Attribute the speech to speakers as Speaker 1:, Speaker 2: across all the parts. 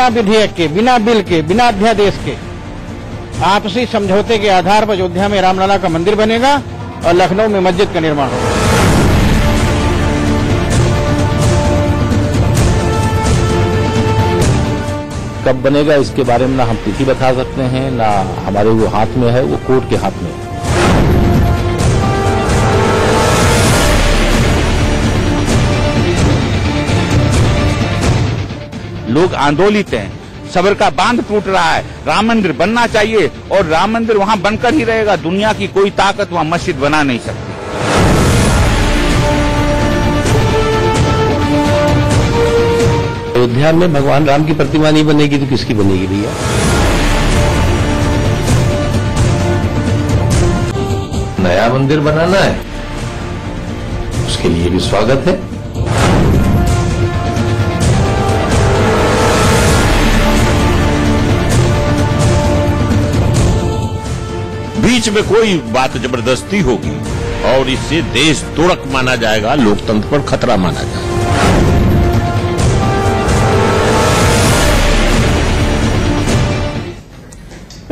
Speaker 1: बिना विधेयक के, बिना बिल के, बिना अध्यादेश के आपसी समझौते के आधार पर अयोध्या में रामलला का मंदिर बनेगा और लखनऊ में मस्जिद का निर्माण होगा।
Speaker 2: कब बनेगा इसके बारे में ना हम तिथि बता सकते हैं, ना हमारे वो हाथ में है, वो कोर्ट के हाथ में है।
Speaker 3: लोग आंदोलित हैं, सब्र का बांध टूट रहा है। राम मंदिर बनना चाहिए और राम मंदिर वहां बनकर ही रहेगा। दुनिया की कोई ताकत वहां मस्जिद बना नहीं सकती।
Speaker 2: अयोध्या में भगवान राम की प्रतिमा नहीं बनेगी तो किसकी बनेगी भैया? नया मंदिर बनाना है, उसके लिए भी स्वागत है।
Speaker 4: बीच में कोई बात जबरदस्ती होगी और इससे देश तुड़क माना जाएगा, लोकतंत्र पर खतरा माना जाएगा।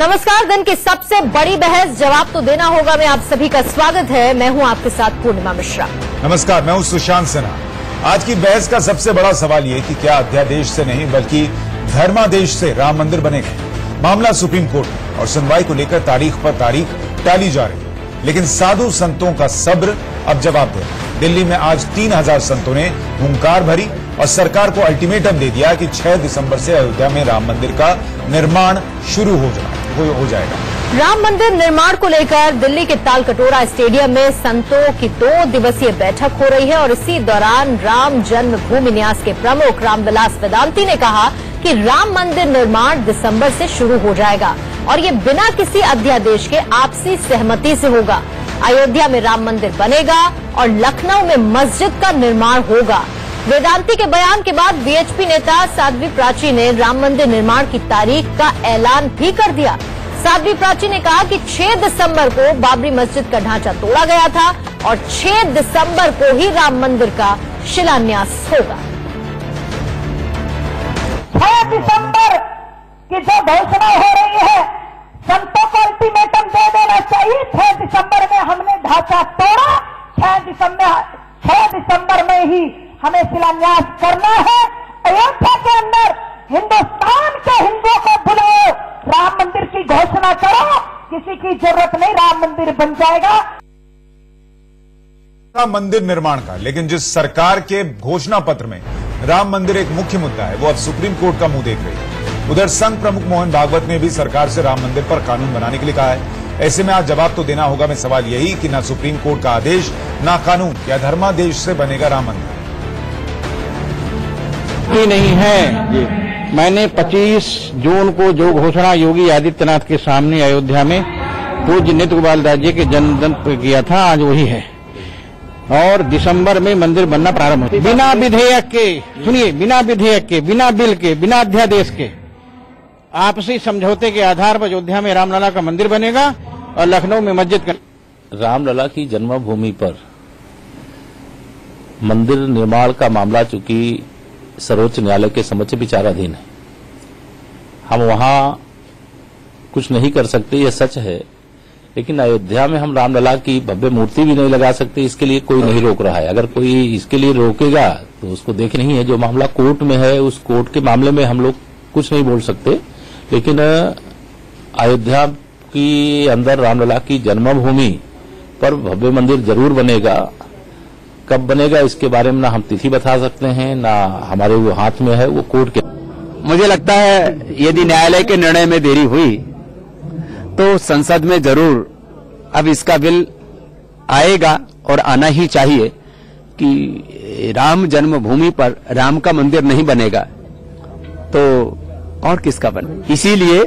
Speaker 5: नमस्कार। दिन की सबसे बड़ी बहस, जवाब तो देना होगा में आप सभी का स्वागत है। मैं हूं आपके साथ पूर्णिमा मिश्रा।
Speaker 6: नमस्कार, मैं हूं सुशांत सिन्हा। आज की बहस का सबसे बड़ा सवाल ये कि क्या अध्यादेश से नहीं बल्कि धर्मादेश से राम मंदिर बनेगा। मामला सुप्रीम कोर्ट में और सुनवाई को लेकर तारीख पर तारीख टाली जा रही है, लेकिन साधु संतों का सब्र अब जवाब दे रहा है। दिल्ली में आज 3000 संतों ने हुंकार भरी और सरकार को अल्टीमेटम दे दिया कि 6 दिसंबर से अयोध्या में राम मंदिर का निर्माण शुरू हो जाएगा।
Speaker 5: राम मंदिर निर्माण को लेकर दिल्ली के तालकटोरा स्टेडियम में संतों की 2 दिवसीय बैठक हो रही है और इसी दौरान राम जन्मभूमि न्यास के प्रमुख रामविलास वेदांती ने कहा कि राम मंदिर निर्माण दिसंबर से शुरू हो जाएगा और ये बिना किसी अध्यादेश के आपसी सहमति से होगा। अयोध्या में राम मंदिर बनेगा और लखनऊ में मस्जिद का निर्माण होगा। वेदांती के बयान के बाद वीएचपी नेता साध्वी प्राची ने राम मंदिर निर्माण की तारीख का ऐलान भी कर दिया। साध्वी प्राची ने कहा कि 6 दिसंबर को बाबरी मस्जिद का ढांचा तोड़ा गया था और 6 दिसंबर को ही राम मंदिर का शिलान्यास होगा।
Speaker 7: 6 दिसंबर की जो घोषणा हो रही है, संतों को अल्टीमेटम दे देना चाहिए। 6 दिसंबर में हमने ढांचा तोड़ा, 6 दिसंबर में ही हमें शिलान्यास करना है। अयोध्या के अंदर हिंदुस्तान के हिंदुओं को बुलाओ, राम मंदिर की घोषणा करो, किसी की जरूरत नहीं, राम मंदिर बन जाएगा।
Speaker 6: मंदिर निर्माण का, लेकिन जिस सरकार के घोषणा पत्र में राम मंदिर एक मुख्य मुद्दा है, वो अब सुप्रीम कोर्ट का मुंह देख रही है। उधर संघ प्रमुख मोहन भागवत ने भी सरकार से राम मंदिर पर कानून बनाने के लिए कहा है। ऐसे में आज जवाब तो देना होगा में सवाल यही कि ना सुप्रीम कोर्ट का आदेश, ना कानून, क्या धर्मादेश से बनेगा राम मंदिर?
Speaker 1: नहीं है। मैंने 25 जून को जो घोषणा योगी आदित्यनाथ के सामने अयोध्या में पूज्य नित्य गोपाल दास जी के जन्मदिन पर किया था, आज वही है और दिसंबर में मंदिर बनना प्रारंभ होगा। बिना विधेयक के, सुनिए, बिना विधेयक के, बिना बिल के, बिना अध्यादेश के आपसी समझौते के आधार पर अयोध्या में रामलला का मंदिर बनेगा और लखनऊ में मस्जिद का।
Speaker 2: रामलला की जन्मभूमि पर मंदिर निर्माण का मामला चूंकि सर्वोच्च न्यायालय के समक्ष विचाराधीन है, हम वहां कुछ नहीं कर सकते, यह सच है। लेकिन अयोध्या में हम रामलला की भव्य मूर्ति भी नहीं लगा सकते, इसके लिए कोई नहीं रोक रहा है। अगर कोई इसके लिए रोकेगा तो उसको देख नहीं है। जो मामला कोर्ट में है, उस कोर्ट के मामले में हम लोग कुछ नहीं बोल सकते। लेकिन अयोध्या की अंदर रामलला की जन्मभूमि पर भव्य मंदिर जरूर बनेगा। कब बनेगा इसके बारे में ना हम तिथि बता सकते हैं, ना हमारे वो हाथ में है, वो कोर्ट के।
Speaker 8: मुझे लगता है यदि न्यायालय के निर्णय में देरी हुई तो संसद में जरूर अब इसका बिल आएगा और आना ही चाहिए कि राम जन्मभूमि पर राम का मंदिर नहीं बनेगा तो और किसका बने। इसीलिए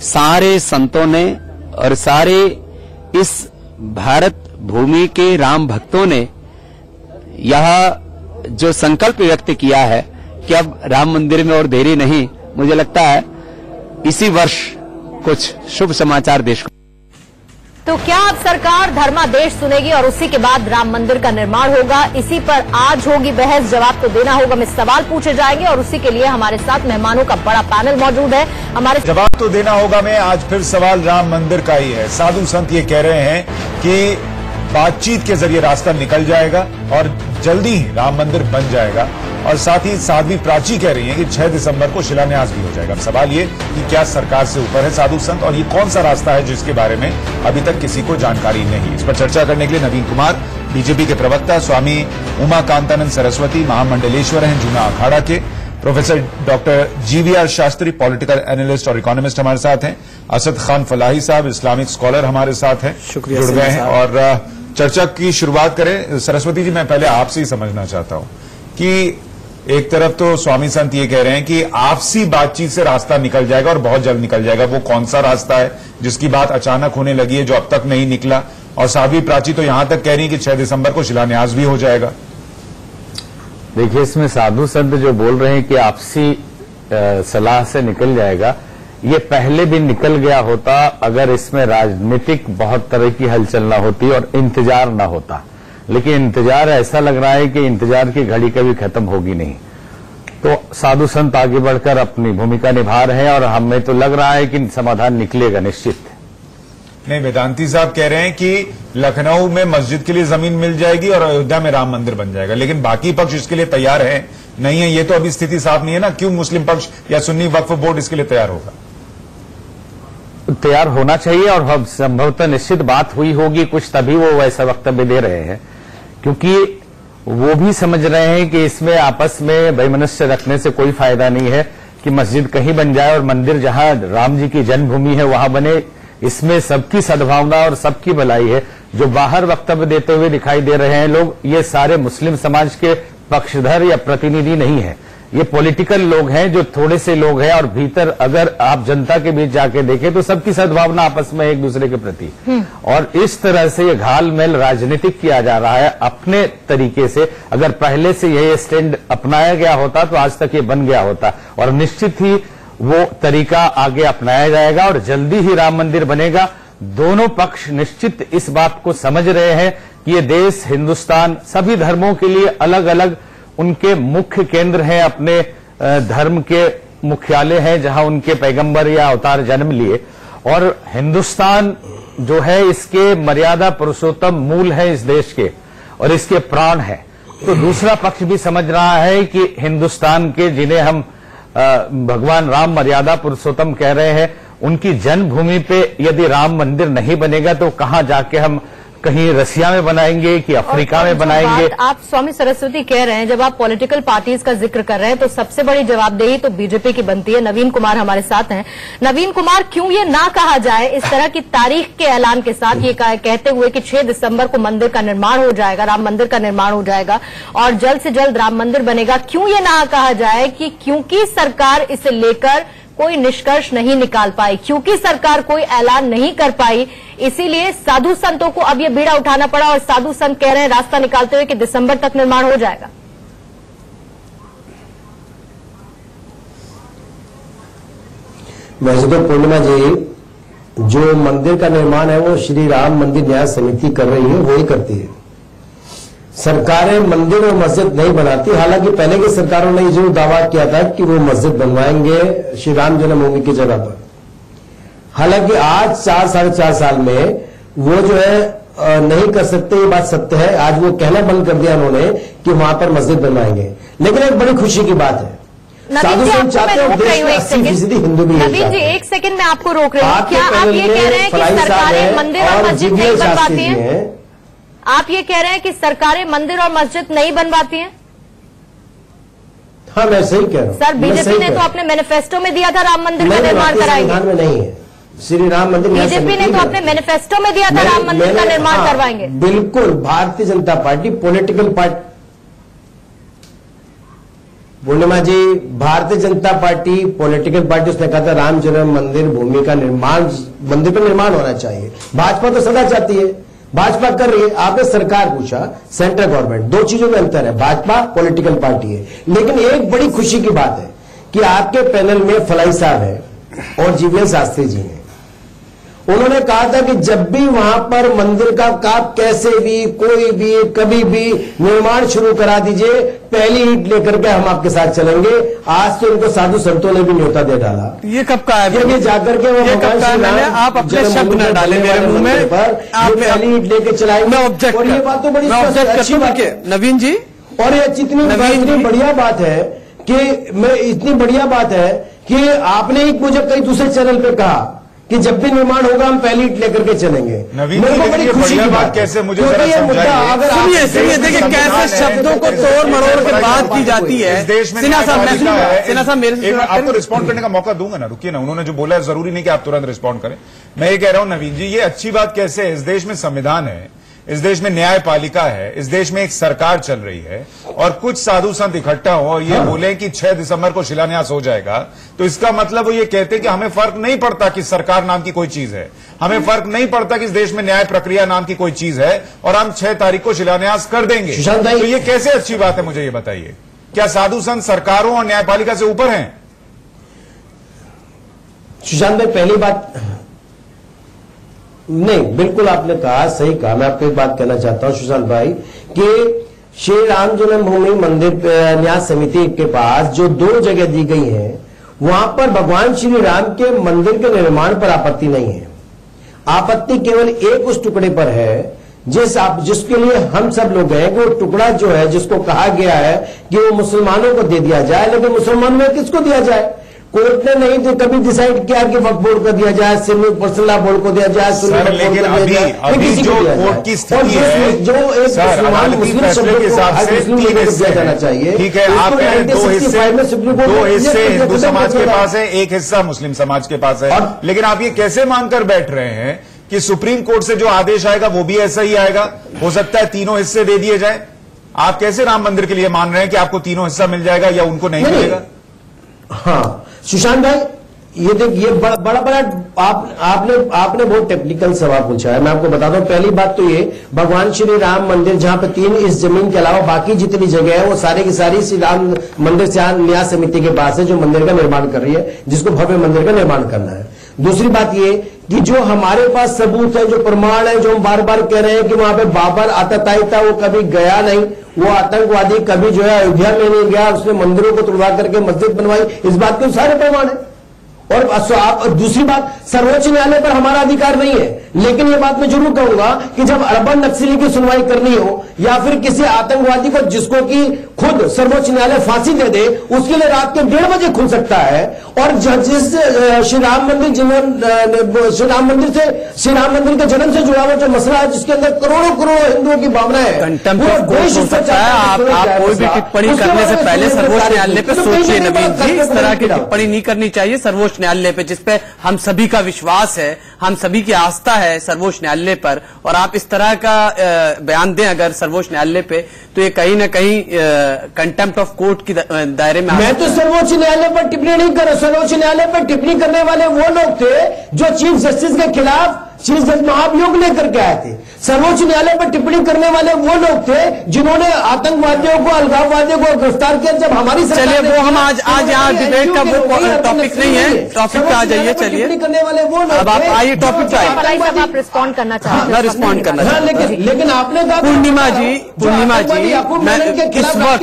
Speaker 8: सारे संतों ने और सारे इस भारत भूमि के राम भक्तों ने यह जो संकल्प व्यक्त किया है कि अब राम मंदिर में और देरी नहीं, मुझे लगता है इसी वर्ष कुछ शुभ समाचार देश को।
Speaker 5: तो क्या अब सरकार धर्मादेश सुनेगी और उसी के बाद राम मंदिर का निर्माण होगा? इसी पर आज होगी बहस, जवाब तो देना होगा में सवाल पूछे जाएंगे और उसी के लिए हमारे साथ मेहमानों का बड़ा पैनल मौजूद है। हमारे
Speaker 6: जवाब तो देना होगा में आज फिर सवाल राम मंदिर का ही है। साधु संत ये कह रहे हैं कि बातचीत के जरिए रास्ता निकल जाएगा और जल्दी ही राम मंदिर बन जाएगा, और साथ ही साध्वी प्राची कह रही हैं कि 6 दिसंबर को शिलान्यास भी हो जाएगा। अब सवाल ये कि क्या सरकार से ऊपर है साधु संत, और ये कौन सा रास्ता है जिसके बारे में अभी तक किसी को जानकारी नहीं। इस पर चर्चा करने के लिए नवीन कुमार, बीजेपी के प्रवक्ता, स्वामी उमाकांतानंद सरस्वती महामंडलेश्वर हैं जूना अखाड़ा के, professor doctor GVR Shastri political analyst और इकोनॉमिस्ट हमारे साथ हैं, असद खान फलाही साहब इस्लामिक स्कॉलर हमारे साथ हैं,
Speaker 8: शुक्रिया
Speaker 6: जुड़ गए हैं। और चर्चा की शुरुआत करें। सरस्वती जी, मैं पहले आपसे ही समझना चाहता हूं कि एक तरफ तो स्वामी संत ये कह रहे हैं कि आपसी बातचीत से रास्ता निकल जाएगा और बहुत जल्द निकल जाएगा। वो कौन सा रास्ता है जिसकी बात अचानक होने लगी है जो अब तक नहीं निकला? और साध्वी प्राची तो यहां तक कह रही है कि 6 दिसंबर को शिलान्यास भी हो जाएगा।
Speaker 2: देखिए, इसमें साधु संत जो बोल रहे हैं कि आपसी सलाह से निकल जाएगा, ये पहले भी निकल गया होता अगर इसमें राजनीतिक बहुत तरह की हलचल ना होती और इंतजार ना होता। लेकिन इंतजार ऐसा लग रहा है कि इंतजार की घड़ी कभी खत्म होगी नहीं। तो साधु संत आगे बढ़कर अपनी भूमिका निभा रहे हैं और हमें तो लग रहा है कि समाधान निकलेगा निश्चित।
Speaker 6: नहीं, वेदांती साहब कह रहे हैं कि लखनऊ में मस्जिद के लिए जमीन मिल जाएगी और अयोध्या में राम मंदिर बन जाएगा, लेकिन बाकी पक्ष इसके लिए तैयार है नहीं है। ये तो अभी स्थिति साफ नहीं है ना। क्यों मुस्लिम पक्ष या सुन्नी वक्फ बोर्ड इसके लिए तैयार होगा?
Speaker 2: तैयार होना चाहिए और संभवतः निश्चित बात हुई होगी कुछ, तभी वो वैसा वक्तव्य दे रहे हैं, क्योंकि वो भी समझ रहे हैं कि इसमें आपस में वैमनस्य रखने से कोई फायदा नहीं है कि मस्जिद कहीं बन जाए और मंदिर जहां राम जी की जन्मभूमि है वहां बने। इसमें सबकी सद्भावना और सबकी भलाई है। जो बाहर वक्तव्य देते हुए दिखाई दे रहे हैं लोग, ये सारे मुस्लिम समाज के पक्षधर या प्रतिनिधि नहीं है, ये पॉलिटिकल लोग हैं, जो थोड़े से लोग हैं। और भीतर अगर आप जनता के बीच जाके देखें तो सबकी सद्भावना आपस में एक दूसरे के प्रति, और इस तरह से ये घालमेल राजनीतिक किया जा रहा है अपने तरीके से। अगर पहले से यह स्टैंड अपनाया गया होता तो आज तक ये बन गया होता, और निश्चित ही वो तरीका आगे अपनाया जाएगा और जल्दी ही राम मंदिर बनेगा। दोनों पक्ष निश्चित इस बात को समझ रहे हैं कि ये देश, हिंदुस्तान सभी धर्मों के लिए अलग अलग उनके मुख्य केंद्र हैं, अपने धर्म के मुख्यालय हैं जहां उनके पैगंबर या अवतार जन्म लिए, और हिंदुस्तान जो है इसके मर्यादा पुरुषोत्तम मूल है इस देश के और इसके प्राण है। तो दूसरा पक्ष भी समझ रहा है कि हिंदुस्तान के, जिन्हें हम भगवान राम मर्यादा पुरुषोत्तम कह रहे हैं, उनकी जन्मभूमि पे यदि राम मंदिर नहीं बनेगा तो कहां जाके हम कहीं रसिया में बनाएंगे कि अफ्रीका में बनाएंगे?
Speaker 5: आप स्वामी सरस्वती कह रहे हैं, जब आप पॉलिटिकल पार्टीज का जिक्र कर रहे हैं तो सबसे बड़ी जवाबदेही तो बीजेपी की बनती है। नवीन कुमार हमारे साथ हैं। नवीन कुमार, क्यों ये ना कहा जाए इस तरह की तारीख के ऐलान के साथ, ये कहते हुए कि 6 दिसंबर को मंदिर का निर्माण हो जाएगा, राम मंदिर का निर्माण हो जाएगा और जल्द से जल्द राम मंदिर बनेगा, क्यों ये ना कहा जाए कि क्योंकि सरकार इसे लेकर कोई निष्कर्ष नहीं निकाल पाई, क्योंकि सरकार कोई ऐलान नहीं कर पाई, इसीलिए साधु संतों को अब ये बीड़ा उठाना पड़ा और साधु संत कह रहे हैं रास्ता निकालते हुए कि दिसंबर तक निर्माण हो जाएगा?
Speaker 9: वैसे तो पूर्णिमा जी, जो मंदिर का निर्माण है वो श्री राम मंदिर न्यास समिति कर रही है, वो ही करती है। सरकारें मंदिर और मस्जिद नहीं बनाती। हालांकि पहले की सरकारों ने जो दावा किया था कि वो मस्जिद बनवाएंगे श्री राम जन्मभूमि की जगह पर, हालांकि आज 4-4.5 साल में वो जो है नहीं कर सकते, ये बात सत्य है। आज वो कहना बंद कर दिया उन्होंने कि वहां पर मस्जिद बनवाएंगे। लेकिन एक बड़ी खुशी की बात है,
Speaker 5: नवीन जी, आपको मैं रोक रही हूँ 1
Speaker 9: हिंदू भी।
Speaker 5: नवीन जी, 1 सेकंड में आपको रोक रही हूँ। क्या आप ये कह रहे हैं कि सरकारें मंदिर और मस्जिद नहीं बनवाती हैं? आप ये कह रहे हैं कि सरकारें मंदिर और मस्जिद नहीं बनवाती हैं?
Speaker 9: हाँ, मैं सही कह रहा हूँ
Speaker 5: सर। बीजेपी ने तो अपने मैनिफेस्टो में दिया था राम मंदिर का निर्माण कराएंगे।
Speaker 9: में नहीं है श्री राम मंदिर।
Speaker 5: बीजेपी ने तो अपने मैनिफेस्टो में दिया था राम मंदिर का निर्माण करवाएंगे।
Speaker 9: बिल्कुल, Bharatiya Janata party political party, पूर्णिमा जी, Bharatiya Janata party political party, उसने कहा था राम जन्म मंदिर भूमि का निर्माण, मंदिर पर निर्माण होना चाहिए। भाजपा तो सदा चाहती है, भाजपा कर रही है। आपने सरकार पूछा, सेंट्रल गवर्नमेंट, दो चीजों में अंतर है। भाजपा पॉलिटिकल पार्टी है, लेकिन एक बड़ी खुशी की बात है कि आपके पैनल में फलाई साहब है और जीवीएल शास्त्री जी हैं। उन्होंने कहा था कि जब भी वहां पर मंदिर का कैसे भी कोई भी कभी भी निर्माण शुरू करा दीजिए, पहली ईंट लेकर के हम आपके साथ चलेंगे। आज तो इनको साधु संतों ने भी न्योता दे डाला।
Speaker 8: ये कब का है?
Speaker 9: ये जाकर के वो
Speaker 8: आप अपने शब्द न डाले मेरे मुंह में।
Speaker 9: आप पहली ईंट लेके चलाएंगे।
Speaker 8: मैं ऑब्जेक्ट
Speaker 9: और ये बात तो बड़ी अच्छी बात है
Speaker 8: नवीन जी।
Speaker 9: और ये इतनी बढ़िया बात है कि आपने एक मुझे कई दूसरे चैनल पे कहा कि जब भी निर्माण होगा हम पहली ईंट लेकर के चलेंगे।
Speaker 6: नवीन जी, बड़ी खुशी की बात कैसे मुझे जरा समझाइए।
Speaker 8: सुनिए देखिए कैसे शब्दों को तोड़ मरोड़ के बात की जाती है।
Speaker 6: इस देश में
Speaker 8: सिन्हा साहब मेरे
Speaker 6: आपको रिस्पॉन्ड करने का मौका दूंगा ना, रुकिए ना। उन्होंने जो बोला है जरूरी नहीं कि आप तुरंत रिस्पॉन्ड करें। मैं ये कह रहा हूं नवीन जी, ये अच्छी बात कैसे है? इस देश में संविधान है, इस देश में न्यायपालिका है, इस देश में एक सरकार चल रही है, और कुछ साधु संत इकट्ठा हो और ये बोले कि 6 दिसंबर को शिलान्यास हो जाएगा, तो इसका मतलब वो ये कहते हैं कि हमें फर्क नहीं पड़ता कि सरकार नाम की कोई चीज है, हमें फर्क नहीं पड़ता कि इस देश में न्याय प्रक्रिया नाम की कोई चीज है, और हम 6 तारीख को शिलान्यास कर देंगे। तो ये कैसे अच्छी बात है, मुझे ये बताइए। क्या साधु संत सरकारों और न्यायपालिका से ऊपर हैं?
Speaker 9: सुशांत भाई, पहली बात नहीं, बिल्कुल आपने कहा, सही कहा। मैं आपको एक बात कहना चाहता हूं सुशांत भाई कि श्री राम जन्मभूमि मंदिर न्यास समिति के पास जो 2 जगह दी गई है, वहां पर भगवान श्री राम के मंदिर के निर्माण पर आपत्ति नहीं है। आपत्ति केवल एक उस टुकड़े पर है जिसके लिए हम सब लोग हैं कि वो टुकड़ा जो है, जिसको कहा गया है कि वो मुसलमानों को दे दिया जाए, लेकिन मुसलमानों में किसको दिया जाए? कोर्ट ने नहीं तो कभी डिसाइड किया कि वक्फ बोर्ड को दिया जाए, सिर्फ पर्सनल बोर्ड को दिया जाए,
Speaker 6: लेकिन अभी जो कोर्ट की स्थिति है,
Speaker 9: जो एक
Speaker 6: अदालती फैसले के हिसाब से 3 हिस्से
Speaker 9: जाना चाहिए।
Speaker 6: ठीक है, आप कह रहे 2 हिस्से हिंदू समाज के पास है, 1 हिस्सा मुस्लिम समाज के पास है। लेकिन आप ये कैसे मानकर बैठ रहे हैं कि सुप्रीम कोर्ट से जो आदेश आएगा वो भी ऐसा ही आएगा? हो सकता है 3 हिस्से दे दिए जाए। आप कैसे राम मंदिर के लिए मान रहे हैं कि आपको 3 हिस्सा मिल जाएगा या उनको नहीं मिलेगा?
Speaker 9: हाँ सुशांत भाई, ये देखिए बड़ा आपने बहुत टेक्निकल सवाल पूछा है। मैं आपको बताता हूं, पहली बात तो ये, भगवान श्री राम मंदिर जहां पे 3 इस जमीन के अलावा बाकी जितनी जगह है वो सारी की सारी श्री राम मंदिर न्यास समिति के पास है, जो मंदिर का निर्माण कर रही है, जिसको भव्य मंदिर का निर्माण करना है। दूसरी बात ये कि जो हमारे पास सबूत है, जो प्रमाण है, जो हम बार बार कह रहे हैं कि वहां पे बाबर आतताई था, वो कभी गया नहीं, वो आतंकवादी कभी जो है अयोध्या में नहीं गया, उसने मंदिरों को तोड़वा करके मस्जिद बनवाई, इस बात के सारे प्रमाण है। और दूसरी बात, सर्वोच्च न्यायालय पर हमारा अधिकार नहीं है, लेकिन यह बात मैं जरूर कहूंगा कि जब अर्बन नक्सली की सुनवाई करनी हो या फिर किसी आतंकवादी को जिसको कि खुद सर्वोच्च न्यायालय फांसी दे दे, उसके लिए रात के 1:30 बजे खुल सकता है। और जिस श्री राम मंदिर श्री राम मंदिर के जन्म से जुड़ा हुआ जो मसला है, जिसके अंदर करोड़ों हिंदुओं की भावना है,
Speaker 8: आप कोई भी टिप्पणी करने से पहले सर्वोच्च न्यायालय पे सोचिए नवीन जी। इस तरह की टिप्पणी नहीं करनी चाहिए सर्वोच्च न्यायालय पे, जिसपे हम सभी का विश्वास है, हम सभी की आस्था है सर्वोच्च न्यायालय पर। और आप इस तरह का बयान दें अगर सर्वोच्च न्यायालय पे, तो ये कहीं ना कहीं कंटेम्प्ट ऑफ कोर्ट की दायरे में।
Speaker 9: मैं तो सर्वोच्च न्यायालय पर टिप्पणी नहीं कर रहा। सर्वोच्च न्यायालय पर टिप्पणी करने वाले वो लोग थे जो चीफ जस्टिस के खिलाफ चीफ जज महाभियोग लेकर के आए थे। सर्वोच्च न्यायालय पर टिप्पणी करने वाले वो लोग थे जिन्होंने आतंकवादियों को, अलगाववादियों को गिरफ्तार किया। जब हमारी
Speaker 8: चलिए वो हम आज यहाँ डिबेट का वो टॉपिक नहीं है, टॉपिक पे आ जाइए। चलिए
Speaker 9: करने वाले वो लोग,
Speaker 8: अब आप आइए टॉपिक पे आइए।
Speaker 5: आप रिस्पॉन्ड करना चाहते हैं?
Speaker 8: मैं रिस्पॉन्ड करना चाहता हूं,
Speaker 9: लेकिन आपने कहा
Speaker 8: पूर्णिमा जी मैं इस वक्त,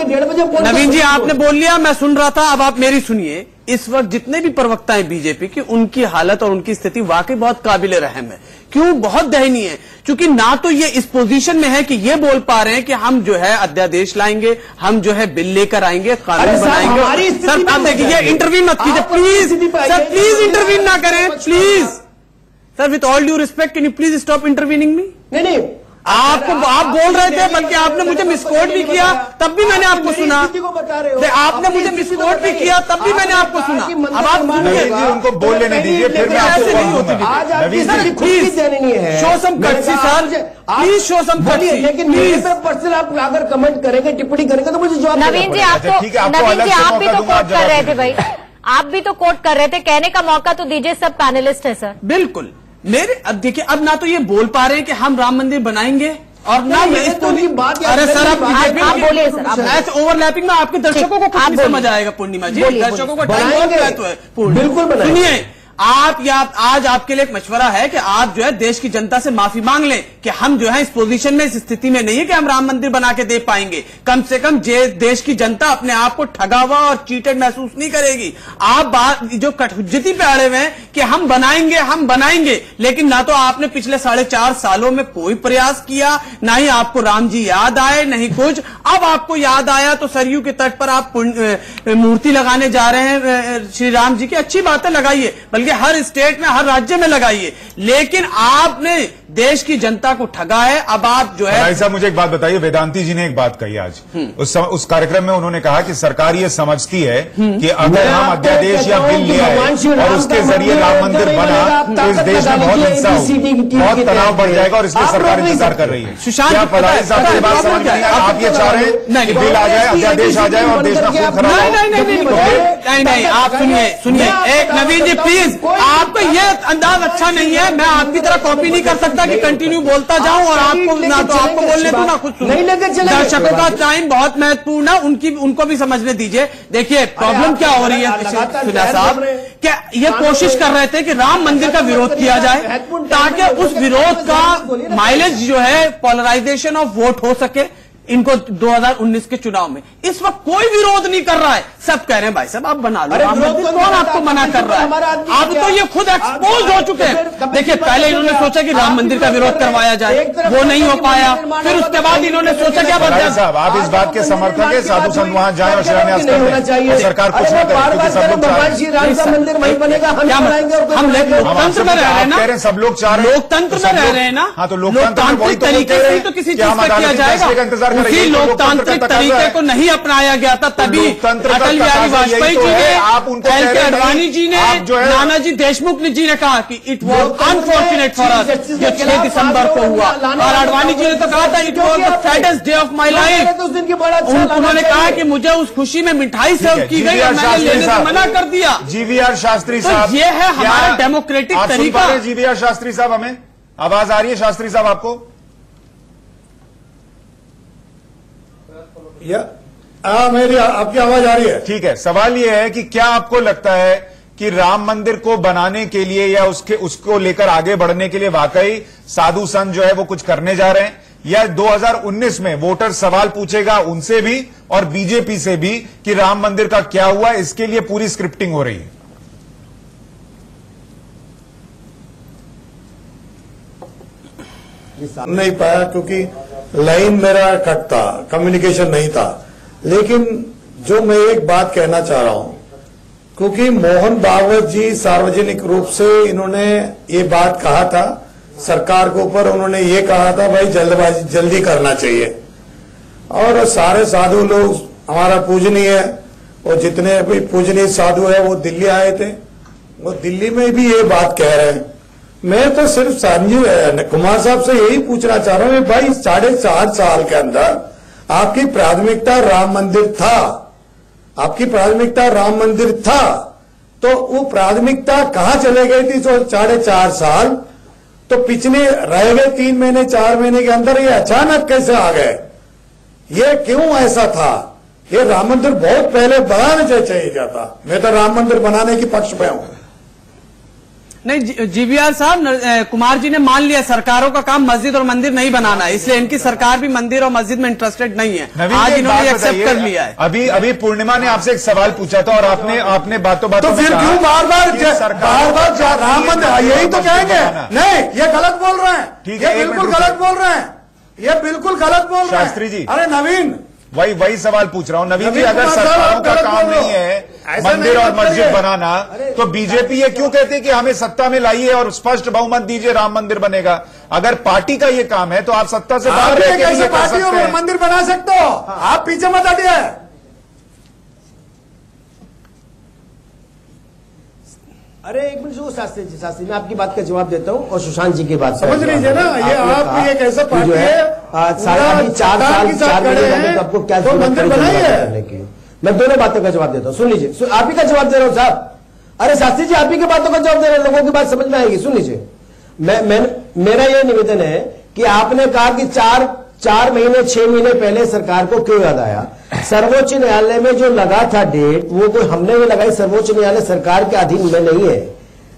Speaker 8: नवीन जी आपने बोल लिया, मैं सुन रहा था, अब आप मेरी सुनिए। इस वक्त जितने भी प्रवक्ता हैं बीजेपी की, उनकी हालत और उनकी स्थिति वाकई बहुत काबिल रहम है। क्यों? बहुत दयनीय है, क्योंकि ना तो ये इस पोजीशन में है कि ये बोल पा रहे हैं कि हम जो है अध्यादेश लाएंगे, हम जो है बिल लेकर आएंगे, कानून बनाएंगे। सर आप देखिए, ये इंटरवीन मत कीजिए प्लीज सर, प्लीज इंटरवीन ना करें please sir. With all due respect, can you please stop intervening me?
Speaker 9: नहीं,
Speaker 8: आप बोल रहे थे, बल्कि आपने मुझे मिसकोट भी किया, तब भी मैंने आपको सुना। आपने मुझे मिसकोट भी किया, तब भी मैंने आपको सुना। अब आप
Speaker 6: उनको बोल लेने दीजिए, फिर मैं
Speaker 8: ऐसे नहीं होती। Please show some courtesy sir, please show some courtesy.
Speaker 9: लेकिन पर्सनल आप अगर कमेंट करेंगे, टिप्पणी करेंगे, तो मुझे जवाब।
Speaker 5: नवीन जी आप भी तो कोट कर रहे थे भाई, आप भी तो कोट कर रहे थे, कहने का मौका तो दीजिए, सब पैनलिस्ट है सर।
Speaker 8: बिल्कुल मेरे, अब देखिए, अब ना तो ये बोल पा रहे हैं कि हम राम मंदिर बनाएंगे, और ना ये तो बात। अरे सर आप
Speaker 5: बोलिए सर,
Speaker 8: ऐसे ओवरलैपिंग में आपके दर्शकों को कुछ नहीं समझ आएगा। पूर्णिमा जी, दर्शकों को टाइम बहुत महत्व है।
Speaker 9: बिल्कुल
Speaker 8: सुनिए,
Speaker 10: आप या आज आपके लिए एक मशवरा है कि आप जो है देश की जनता से माफी मांग लें कि हम जो है इस पोजीशन में, इस स्थिति में नहीं है कि हम राम मंदिर बना के दे पाएंगे। कम से कम देश की जनता अपने आप को ठगा हुआ और चीटेड महसूस नहीं करेगी। आप बात जो कठहुज्जती पे अड़े हुए हैं कि हम बनाएंगे, लेकिन ना तो आपने पिछले 4.5 सालों में कोई प्रयास किया, ना ही आपको राम जी याद आए, नहीं कुछ। अब आपको याद आया तो सरयू के तट पर आप मूर्ति लगाने जा रहे हैं श्री राम जी की। अच्छी बात है, लगाइए, बल्कि हर स्टेट में, हर राज्य में लगाइए, लेकिन आपने देश की जनता को ठगा है। अब आप जो है
Speaker 6: भाई साहब मुझे एक बात बताइए, वेदांती जी ने एक बात कही आज उस कार्यक्रम में, उन्होंने कहा कि सरकार ये समझती है कि अगर हम अध्यादेश या बिल ले आए और उसके जरिए राम मंदिर बना तो इस देश में बहुत हिंसा होगी, बहुत तनाव बढ़ जाएगा और इसलिए सरकार इंतजार कर रही है।
Speaker 10: सुशांत
Speaker 6: पढ़ाई साहब की बात समझ नहीं, आप ये चाह रहे हैं कि बिल आ जाए, अध्यादेश आ जाए और देश का खून खराब हो?
Speaker 10: नहीं, आप सुनिए एक नवीन जी प्लीज, आपको ये अंदाज अच्छा नहीं है। मैं आपकी तरह कॉपी नहीं कर सकता कि कंटिन्यू बोलता जाऊं और आपको ना तो आपको बोलने दूं ना खुद सुनो। दर्शकों का टाइम बहुत महत्वपूर्ण है, उनको भी समझने दीजिए। देखिए प्रॉब्लम क्या हो रही है सुना साहब, क्या ये कोशिश कर रहे थे कि राम मंदिर का विरोध किया जाए ताकि उस विरोध का माइलेज जो है पोलराइजेशन ऑफ वोट हो सके इनको 2019 के चुनाव में। इस वक्त कोई विरोध नहीं कर रहा है, सब कह रहे हैं भाई साहब आप बना लो राम मंदिर, कौन आपको मना कर रहा है? अब तो ये खुद एक्सपोज हो चुके हैं। देखिए पहले इन्होंने सोचा कि राम मंदिर का विरोध करवाया जाए, वो नहीं हो पाया, फिर उसके बाद इन्होंने सोचा क्या बदला
Speaker 6: साहब आप इस बात के समर्थक है साधु संत वहां जाए और शिलान्यास करें, सरकार कुछ न करे, सब लोग
Speaker 9: मंदिर वहीं बनेगा,
Speaker 10: हम लोकतंत्र में रह रहे हैं ना,
Speaker 6: सब लोग चाह रहे हैं,
Speaker 10: लोकतंत्र में रह रहे हैं ना।
Speaker 6: हाँ तो लोकतांत्रिक
Speaker 10: तरीके से तो किसी चीज का किया जाएगा, उसी लोकतांत्रिक तरीके को नहीं अपनाया गया था, तभी अटल बिहारी वाजपेयी जी ने, एल.के. अडवाणी जी ने, नानाजी देशमुख जी ने कहा कि it was unfortunate for us जो 6 दिसंबर को हुआ, और अडवाणी जी ने तो कहा था it was the saddest day of my life. उन्होंने कहा कि मुझे उस खुशी में मिठाई सर्व की गई और मैंने लेने से मना कर दिया।
Speaker 6: जीवीआर शास्त्री साहब,
Speaker 10: ये है हमारा डेमोक्रेटिक तरीका।
Speaker 6: जीवीआर शास्त्री साहब, हमें आवाज आ रही है शास्त्री साहब आपको?
Speaker 11: मेरी आपकी आवाज आ रही है?
Speaker 6: ठीक है, सवाल यह है कि क्या आपको लगता है कि राम मंदिर को बनाने के लिए या उसको लेकर आगे बढ़ने के लिए वाकई साधु संत जो है वो कुछ करने जा रहे हैं, या 2019 में वोटर सवाल पूछेगा उनसे भी और बीजेपी से भी कि राम मंदिर का क्या हुआ, इसके लिए पूरी स्क्रिप्टिंग हो रही है?
Speaker 11: नहीं पाया क्योंकि लाइन मेरा कट था, कम्युनिकेशन नहीं था। लेकिन जो मैं एक बात कहना चाह रहा हूं, क्योंकि मोहन भागवत जी सार्वजनिक रूप से इन्होंने ये बात कहा था सरकार के ऊपर, उन्होंने ये कहा था भाई जल्दी करना चाहिए, और सारे साधु लोग हमारा पूजनीय है और जितने भी पूजनीय साधु है वो दिल्ली आए थे, वो दिल्ली में भी ये बात कह रहे हैं। मैं तो सिर्फ संजीव कुमार साहब से यही पूछना चाह रहा हूं भाई 4.5 साल के अंदर आपकी प्राथमिकता राम मंदिर था, आपकी प्राथमिकता राम मंदिर था, तो वो प्राथमिकता कहां चले गई थी 4.5 साल? तो पिछले रह गए 3 महीने 4 महीने के अंदर ये अचानक कैसे आ गए? ये क्यों ऐसा था? ये राम मंदिर बहुत पहले बनाना चाहिए था। मैं तो राम मंदिर बनाने के पक्ष में हूं।
Speaker 10: नहीं जीवीआर साहब, कुमार जी ने मान लिया सरकारों का काम मस्जिद और मंदिर नहीं बनाना है, इसलिए इनकी सरकार भी मंदिर और मस्जिद में इंटरेस्टेड नहीं है। आज इन्होंने एक्सेप्ट कर लिया है।
Speaker 6: अभी पूर्णिमा ने आपसे एक सवाल पूछा था और आपने बातों
Speaker 11: तो फिर क्यों बार बार राम मंदिर, यही तो कहेंगे नहीं ये गलत बोल रहे हैं,
Speaker 6: ठीक है,
Speaker 11: ये बिल्कुल गलत बोल रहे हैं, ये बिल्कुल गलत बोल रहे हैं
Speaker 6: शास्त्री जी।
Speaker 11: अरे नवीन,
Speaker 6: वही सवाल पूछ रहा हूं नवीन जी, अगर सरकारों का काम नहीं है मंदिर और मस्जिद बनाना, तो बीजेपी ये क्यों कहती है कि हमें सत्ता में लाइए और स्पष्ट बहुमत दीजिए, राम मंदिर बनेगा? अगर पार्टी का ये काम है तो आप सत्ता से बाहर
Speaker 11: कैसे पार्टी और मंदिर बना सकते हो? आप पीछे मत हटिए।
Speaker 9: अरे एक मिनट शास्त्री मैं आपकी बात का जवाब देता हूँ और सुशांत जी की बात
Speaker 11: समझ लीजिए ना, ये आप एक ऐसा पार्टी है
Speaker 9: 4 साल आपको क्या
Speaker 11: मंदिर बनाइए
Speaker 9: की? मैं दोनों बातों का जवाब देता हूँ, सुन लीजिए। आप ही का जवाब दे रहा हूँ साहब। अरे शास्त्री जी आप ही की बातों का जवाब दे रहे हैं, लोगों की बात समझ में आएगी। सुन लीजिए, मेरा यह निवेदन है कि आपने कहा कि 4 महीने 6 महीने पहले सरकार को क्यों याद आया? सर्वोच्च न्यायालय में जो लगा था डेट, वो कोई हमने भी लगाई, सर्वोच्च न्यायालय सरकार के अधीन में नहीं है।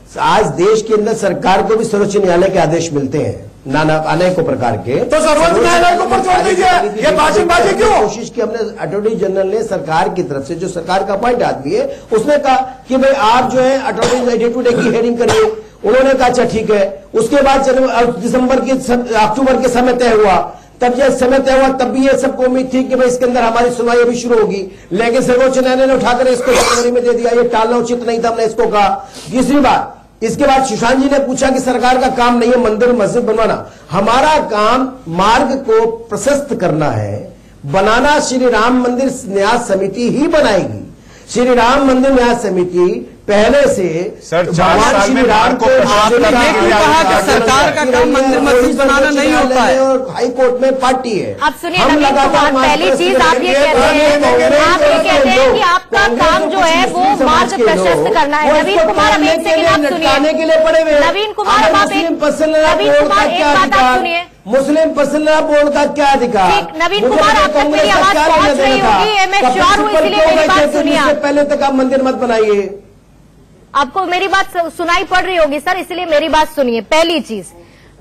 Speaker 9: आज देश के अंदर सरकार को भी सर्वोच्च न्यायालय के आदेश मिलते हैं नाना अनेकों प्रकार के,
Speaker 11: तो सर्वोच्च न्यायालय को ऊपर छोड़ दीजिए, ये भाषणबाजी क्यों?
Speaker 9: कोशिश की हमने अटॉर्नी जनरल ने सरकार की तरफ से, जो सरकार का अपॉइंट आदमी है, उसने कहा कि भाई आप जो है अटॉर्नी डे टू डे की हेयरिंग करिए। उन्होंने कहा अच्छा ठीक है। उसके बाद अक्टूबर के समय तय हुआ, तब जब समय तय हुआ तब भी ये सबको उम्मीद थी कि भाई इसके अंदर हमारी सुनवाई अभी शुरू होगी, लेकिन सर्वोच्च न्यायालय ने उठाकर इसको जनवरी में दे दिया। ये टालना उचित नहीं था, हमने इसको कहा। तीसरी बात, इसके बाद सुशांत जी ने पूछा कि सरकार का काम नहीं है मंदिर मस्जिद बनवाना, हमारा काम मार्ग को प्रशस्त करना है, बनाना श्री राम मंदिर न्यास समिति ही बनाएगी। श्री राम मंदिर न्यास समिति पहले से
Speaker 6: भगवान श्री राम को
Speaker 10: कहा कि सरकार का काम मंदिर मस्जिद बनाना नहीं होता है
Speaker 9: और हाई कोर्ट में पार्टी है।
Speaker 5: अब सुनिए नवीन कुमार, पहली चीज आप ये कहते हैं कि आपका काम जो है वो मार्ग प्रशस्त करना है। नवीन कुमार अब एक सेकंड आप सुनिए
Speaker 9: के लिए पड़े हुए।
Speaker 5: नवीन कुमार अब आप एक बात आप सुनिए।
Speaker 9: मुस्लिम पर्सनल बोर्ड का क्या अधिकार?
Speaker 5: नवीन कुमार आप तक मेरी आवाज पहुंच रही होगी, मैं श्योर हूँ, इसलिए मेरी बात सुनिए।
Speaker 9: पहले तक आप मंदिर मत बनाइए।
Speaker 5: आपको मेरी बात सुनाई पड़ रही होगी सर, इसलिए मेरी बात सुनिए। पहली चीज,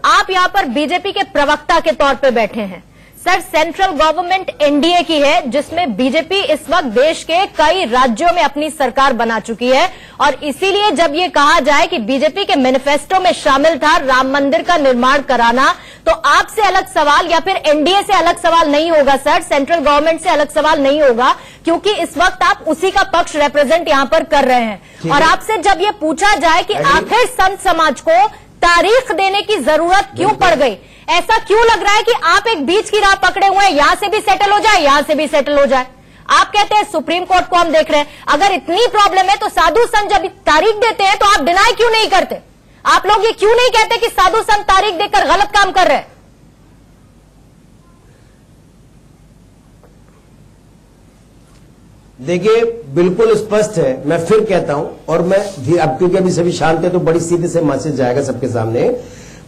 Speaker 5: आप यहाँ पर बीजेपी के प्रवक्ता के तौर पे बैठे हैं सर। सेंट्रल गवर्नमेंट एनडीए की है, जिसमें बीजेपी इस वक्त देश के कई राज्यों में अपनी सरकार बना चुकी है, और इसीलिए जब ये कहा जाए कि बीजेपी के मैनिफेस्टो में शामिल था राम मंदिर का निर्माण कराना, तो आपसे अलग सवाल या फिर एनडीए से अलग सवाल नहीं होगा सर, सेंट्रल गवर्नमेंट से अलग सवाल नहीं होगा, क्योंकि इस वक्त आप उसी का पक्ष रिप्रेजेंट यहां पर कर रहे हैं। और आपसे जब ये पूछा जाए कि आखिर संत समाज को तारीख देने की जरूरत क्यों पड़ गई, ऐसा क्यों लग रहा है कि आप एक बीच की राह पकड़े हुए हैं, यहां से भी सेटल हो जाए, यहां से भी सेटल हो जाए। आप कहते हैं सुप्रीम कोर्ट को हम देख रहे हैं, अगर इतनी प्रॉब्लम है तो साधु संत जब तारीख देते हैं तो आप डिनाई क्यों नहीं करते? आप लोग ये क्यों नहीं कहते कि साधु संत तारीख देकर गलत काम कर रहे हैं?
Speaker 9: देखिए बिल्कुल स्पष्ट है, मैं फिर कहता हूं, और मैं अब क्योंकि अभी सभी शांत है तो बड़ी सीधे से मैसेज जाएगा सबके सामने।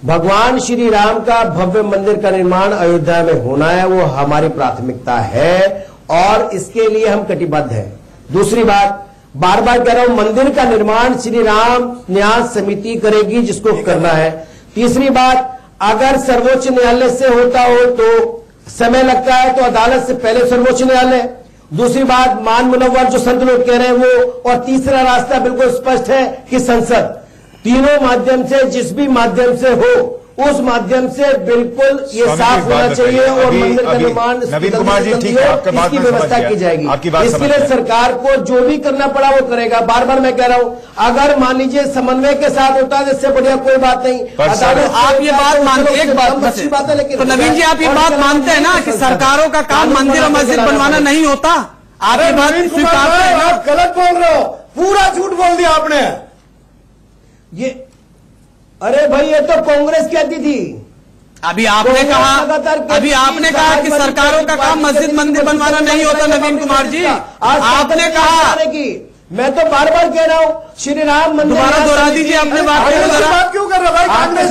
Speaker 9: भगवान श्री राम का भव्य मंदिर का निर्माण अयोध्या में होना है, वो हमारी प्राथमिकता है और इसके लिए हम कटिबद्ध हैं। दूसरी बात, बार बार कह रहा हूं, मंदिर का निर्माण श्री राम न्यास समिति करेगी जिसको करना है। तीसरी बात, अगर सर्वोच्च न्यायालय से होता हो तो समय लगता है तो अदालत से पहले सर्वोच्च न्यायालय। दूसरी बात, मान मुनव्वर जो संत लोग कह रहे हैं वो, और तीसरा रास्ता बिल्कुल स्पष्ट है कि संसद। तीनों माध्यम से, जिस भी माध्यम से हो, उस माध्यम से बिल्कुल ये साफ होना चाहिए और मंदिर का निर्माण
Speaker 6: नवीन कुमार जी ठीक है, आपका बात
Speaker 9: इसकी व्यवस्था की जाएगी। इसके लिए सरकार को जो भी करना पड़ा वो करेगा। बार बार मैं कह रहा हूं, अगर मान लीजिए समन्वय के साथ होता है, इससे बढ़िया कोई बात नहीं।
Speaker 10: आप ये बात मानते, एक अच्छी बात है, लेकिन तो नवीन जी आप ये बात मानते हैं ना कि सरकारों का काम मंदिर और मस्जिद बनवाना नहीं होता? आप ये बात स्वीकारते हैं?
Speaker 11: आप गलत बोल रहे हो, पूरा झूठ बोल दिया आपने।
Speaker 9: ये अरे भाई ये तो कांग्रेस कहती थी।
Speaker 10: अभी आपने कहा कि सरकारों का काम मस्जिद मंदिर बनवाना नहीं होता। नवीन कुमार जी आपने कहा
Speaker 9: कि मैं तो बार बार कह रहा हूँ श्री राम मंदिर,
Speaker 10: दोबारा दोहरा दीजिए अपने बात
Speaker 11: क्यों कर रहा भाई? कांग्रेस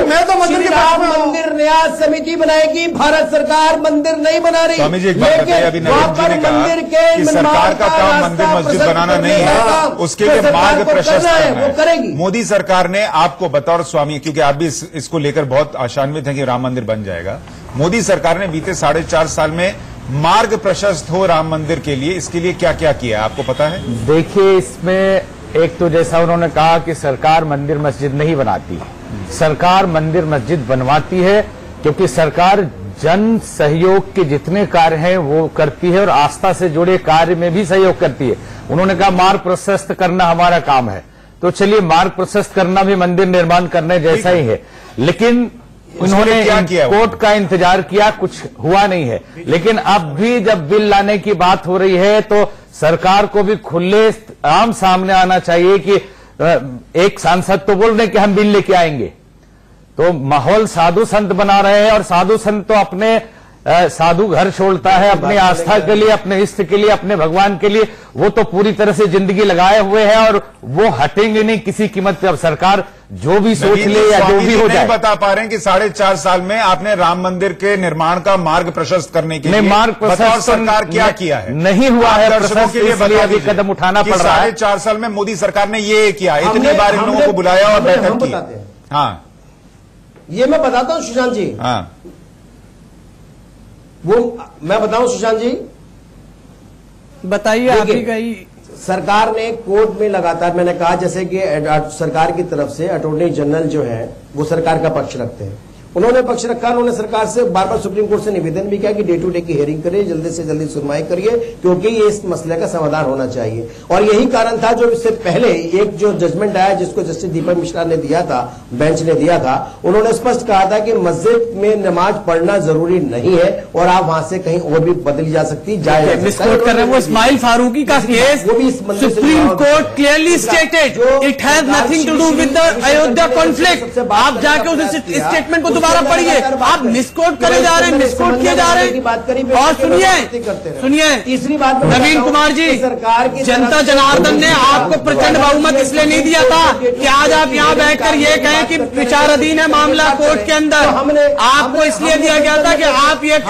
Speaker 11: मैं तो मंदिर
Speaker 9: राम मंदिर न्यास समिति बनाएगी, भारत सरकार मंदिर नहीं बना रही।
Speaker 6: स्वामी जी एक बात बताइए, अभी नवीन जी ने कहा कि सरकार का काम मंदिर मस्जिद बनाना नहीं है, उसके लिए मार्ग प्रशस्त करना है। मोदी सरकार ने आपको बतौर स्वामी, क्योंकि आप भी इसको लेकर बहुत आशान्वित हैं कि राम मंदिर बन जाएगा, मोदी सरकार ने बीते 4.5 साल में मार्ग प्रशस्त हो राम मंदिर के लिए, इसके लिए क्या क्या किया आपको पता है?
Speaker 1: देखिए, इसमें एक तो जैसा उन्होंने कहा कि सरकार मंदिर मस्जिद नहीं बनाती, सरकार मंदिर मस्जिद बनवाती है, क्योंकि सरकार जन सहयोग के जितने कार्य हैं वो करती है और आस्था से जुड़े कार्य में भी सहयोग करती है। उन्होंने कहा मार्ग प्रशस्त करना हमारा काम है, तो चलिए मार्ग प्रशस्त करना भी मंदिर निर्माण करने जैसा ही है। लेकिन उन्होंने कोर्ट का इंतजार किया, कुछ हुआ नहीं है। लेकिन अब भी जब बिल लाने की बात हो रही है तो सरकार को भी खुले आम सामने आना चाहिए कि एक सांसद तो बोल रहे कि हम बिल लेके आएंगे, तो माहौल साधु संत बना रहे हैं, और साधु संत तो अपने साधु घर छोड़ता है अपनी आस्था के लिए, अपने इष्ट के लिए, अपने भगवान के लिए, वो तो पूरी तरह से जिंदगी लगाए हुए हैं और वो हटेंगे नहीं किसी कीमत पे। अब सरकार जो भी सोच ले या जो भी हो जाए।
Speaker 6: बता पा रहे हैं कि 4.5 साल में आपने राम मंदिर के निर्माण का मार्ग प्रशस्त करने के लिए
Speaker 1: मार्ग प्रशस्त
Speaker 6: सरकार क्या किया है?
Speaker 1: नहीं हुआ है,
Speaker 6: दर्शकों के लिए बता
Speaker 1: अभी कदम उठाना पड़ रहा है।
Speaker 6: 4.5 साल में मोदी सरकार ने ये किया, इतनी बार इन लोगों को बुलाया और बैठक की। हाँ,
Speaker 9: ये मैं बताता हूं सुशांत जी।
Speaker 6: हाँ,
Speaker 9: वो मैं बताऊं सुशांत जी,
Speaker 10: बताइए। आप ही गई
Speaker 9: सरकार ने कोर्ट में लगातार, मैंने कहा जैसे कि सरकार की तरफ से अटॉर्नी जनरल जो है वो सरकार का पक्ष रखते हैं, उन्होंने पक्ष रखा। उन्होंने सरकार से बार बार सुप्रीम कोर्ट से निवेदन भी किया कि डे टू डे की हियरिंग करिए, जल्दी से जल्दी सुनवाई करिए, क्योंकि ये इस मसले का समाधान होना चाहिए। और यही कारण था जो इससे पहले एक जो जजमेंट आया जिसको जस्टिस दीपक मिश्रा ने दिया था, बेंच ने दिया था, उन्होंने स्पष्ट कहा था कि मस्जिद में नमाज पढ़ना जरूरी नहीं है और आप वहां से कहीं और भी बदली जा सकती जाए।
Speaker 10: मिसकोट कर रहे हैं वो इस्माइल फारूकी का केस,
Speaker 9: वो भी
Speaker 10: Supreme Court clearly stated it has nothing to do with the Ayodhya conflict. आप जाके उस स्टेटमेंट को दोबारा पढ़िए। आप मिसकोट करे जा रहे हैं, मिसकोट किए जा रहे हैं। और सुनिए
Speaker 9: तीसरी बात,
Speaker 10: नवीन कुमार जी, जनता जनार्दन ने आपको प्रचंड बहुमत इसलिए नहीं दिया था कि आज आप यहाँ बैठकर ये कहें कि विचाराधीन है मामला कोर्ट के अंदर। आपको इसलिए दिया गया था कि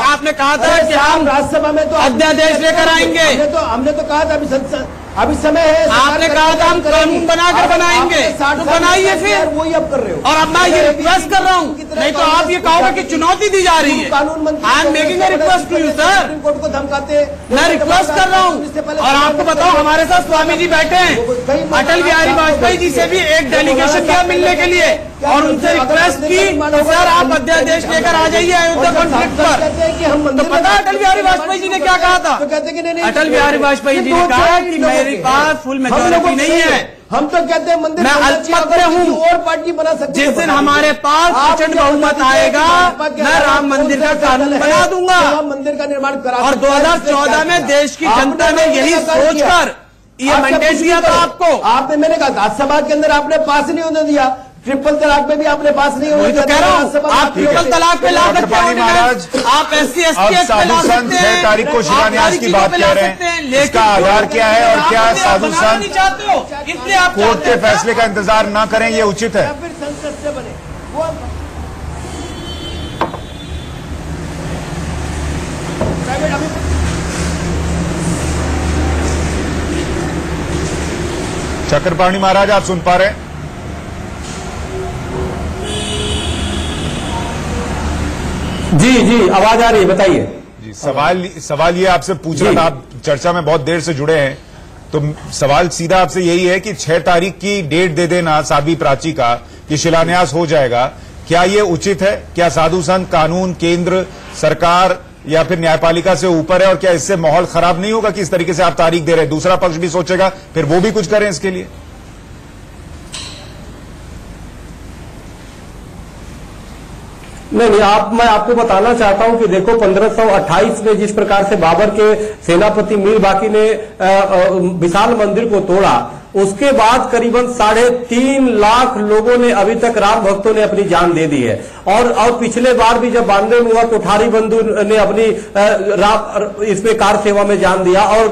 Speaker 10: आपने कहा था कि हम
Speaker 9: राज्यसभा में तो
Speaker 10: अध्यादेश लेकर आएंगे।
Speaker 9: हमने तो कहा था अभी समय है,
Speaker 10: आपने कहा था हम कानून बनाकर बनाएंगे, तो बनाइए फिर।
Speaker 9: वही अब कर रहे हो।
Speaker 10: और अब मैं ये रिक्वेस्ट कर रहा हूँ, नहीं तो आप ये कहोगे कि चुनौती दी जा रही है।
Speaker 9: कानून मंत्री
Speaker 10: I am making a request to you sir.
Speaker 9: Supreme Court को धमकाते,
Speaker 10: मैं रिक्वेस्ट कर रहा हूँ। और आपको बताओ हमारे साथ स्वामी जी बैठे हैं, अटल बिहारी वाजपेयी जी से भी एक डेलीगेशन किया मिलने के लिए और उनसे रिक्वेस्ट की सर आप अध्यादेश लेकर आ जाइए अयोध्या कॉन्फ्लिक्ट पर। तो पता अटल बिहारी वाजपेयी जी ने क्या कहा था? अटल बिहारी वाजपेयी जी ने कहा कि मेरे पास फुल मेजॉरिटी नहीं है,
Speaker 9: हम तो कहते हैं मंदिर
Speaker 10: मैं अल्पमत में हूँ,
Speaker 9: और पार्टी बना सकते।
Speaker 10: जिस दिन हमारे पास प्रचंड बहुमत आएगा मैं राम मंदिर का कानून बना दूंगा।
Speaker 9: मंदिर का निर्माण करा।
Speaker 10: और 2014 में देश की जनता ने यही सोचकर ये मैंडेट दिया था आपको।
Speaker 9: आपने, मैंने कहा राज्यसभा के अंदर आपने पास नहीं होने दिया, ट्रिपल तलाक पे भी आपने पास नहीं होने दिया।
Speaker 10: कह रहा हूँ आप ट्रिपल तलाक पे ला सकते हैं, आप SC ST पे ला सकते हैं।
Speaker 6: 6 तारीख को शिलान्यास की बात कह रहे हैं, इसका आधार क्या है और क्या साधु संत
Speaker 10: चाहते हो, इसलिए आप
Speaker 6: कोर्ट के फैसले का इंतजार न करें, ये उचित है?
Speaker 9: फिर संसद से बने वो
Speaker 6: चक्रपाणी महाराज, आप सुन पा रहे हैं?
Speaker 8: जी आवाज आ रही है, बताइए।
Speaker 6: जी, सवाल ये आपसे पूछ रहा था, आप चर्चा में बहुत देर से जुड़े हैं, तो सवाल सीधा आपसे यही है कि 6 तारीख की डेट दे देना साध्वी प्राची का कि शिलान्यास हो जाएगा, क्या ये उचित है? क्या साधु संत, कानून, केंद्र सरकार या फिर न्यायपालिका से ऊपर है? और क्या इससे माहौल खराब नहीं होगा कि इस तरीके से आप तारीख दे रहे हैं, दूसरा पक्ष भी सोचेगा, फिर वो भी कुछ करें इसके लिए?
Speaker 8: नहीं, मैं आपको बताना चाहता हूं कि देखो 1528 में जिस प्रकार से बाबर के सेनापति मीर बाकी ने विशाल मंदिर को तोड़ा, उसके बाद करीबन 3.5 लाख लोगों ने अभी तक राम भक्तों ने अपनी जान दे दी है। और पिछले बार भी जब 92 में हुआ, कोठारी बंधु ने अपनी इसमें कार सेवा में जान दिया और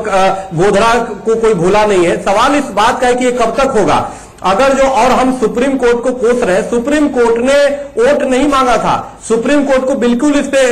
Speaker 8: गोधरा को कोई भूला नहीं है। सवाल इस बात का है कि ये कब तक होगा? अगर जो, और हम सुप्रीम कोर्ट को कोस रहे हैं, सुप्रीम कोर्ट ने वोट नहीं मांगा था, सुप्रीम कोर्ट को बिल्कुल इस पे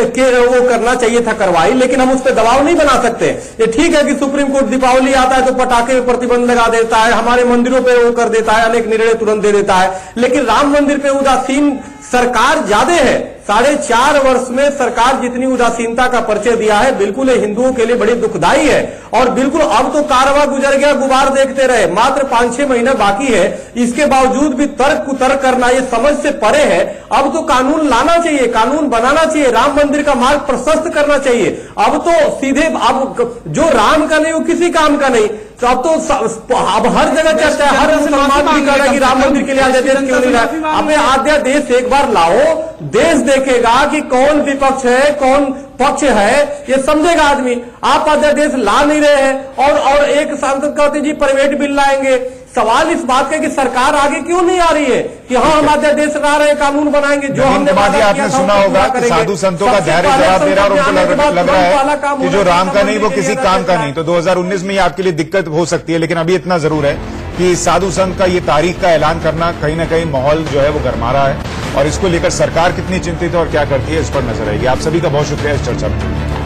Speaker 8: वो करना चाहिए था कार्रवाई, लेकिन हम उस पर दबाव नहीं बना सकते। ये ठीक है कि सुप्रीम कोर्ट दीपावली आता है तो पटाखे पर प्रतिबंध लगा देता है, हमारे मंदिरों पे वो कर देता है, अनेक निर्णय तुरंत दे देता है, लेकिन राम मंदिर पे उदासीन सरकार ज्यादा है। 4.5 वर्ष में सरकार जितनी उदासीनता का परिचय दिया है, बिल्कुल हिंदुओं के लिए बड़ी दुखदाई है। और बिल्कुल अब तो कारवा गुजर गया, गुबार देखते रहे, मात्र 5-6 महीने बाकी है, इसके बावजूद भी तर्क कुतर्क करना ये समझ से परे है। अब तो कानून लाना चाहिए, कानून बनाना चाहिए, राम मंदिर का मार्ग प्रशस्त करना चाहिए। अब तो सीधे, अब जो राम का नहीं वो किसी काम का नहीं, तो अब हर जगह चर्चा है, हर मुसलमान भी कह रहा है कि राम मंदिर के लिए अध्यादेश क्यों नहीं रहा? अपने अध्यादेश एक बार लाओ, देश देखेगा कि कौन विपक्ष है कौन पक्ष है, ये समझेगा आदमी। आप अध्यादेश ला नहीं रहे हैं और एक सांसद कहते जी प्राइवेट बिल लाएंगे। सवाल इस बात का कि सरकार आगे क्यों नहीं आ रही है कि हाँ हम अध्यादेश ला रहे हैं, कानून बनाएंगे, जो हमने
Speaker 6: आपने सुना होगा कि साधु संतों का धैर्य जवाब दे रहा है और उनको लग रहा है कि जो राम का नहीं वो किसी काम का नहीं। तो 2019 में ये आपके लिए दिक्कत हो सकती है, लेकिन अभी इतना जरूर है कि साधु संघ का ये तारीख का ऐलान करना कहीं ना कहीं माहौल जो है वो गरमा रहा है और इसको लेकर सरकार कितनी चिंतित है और क्या करती है इस पर नजर आएगी। आप सभी का बहुत शुक्रिया इस चर्चा में।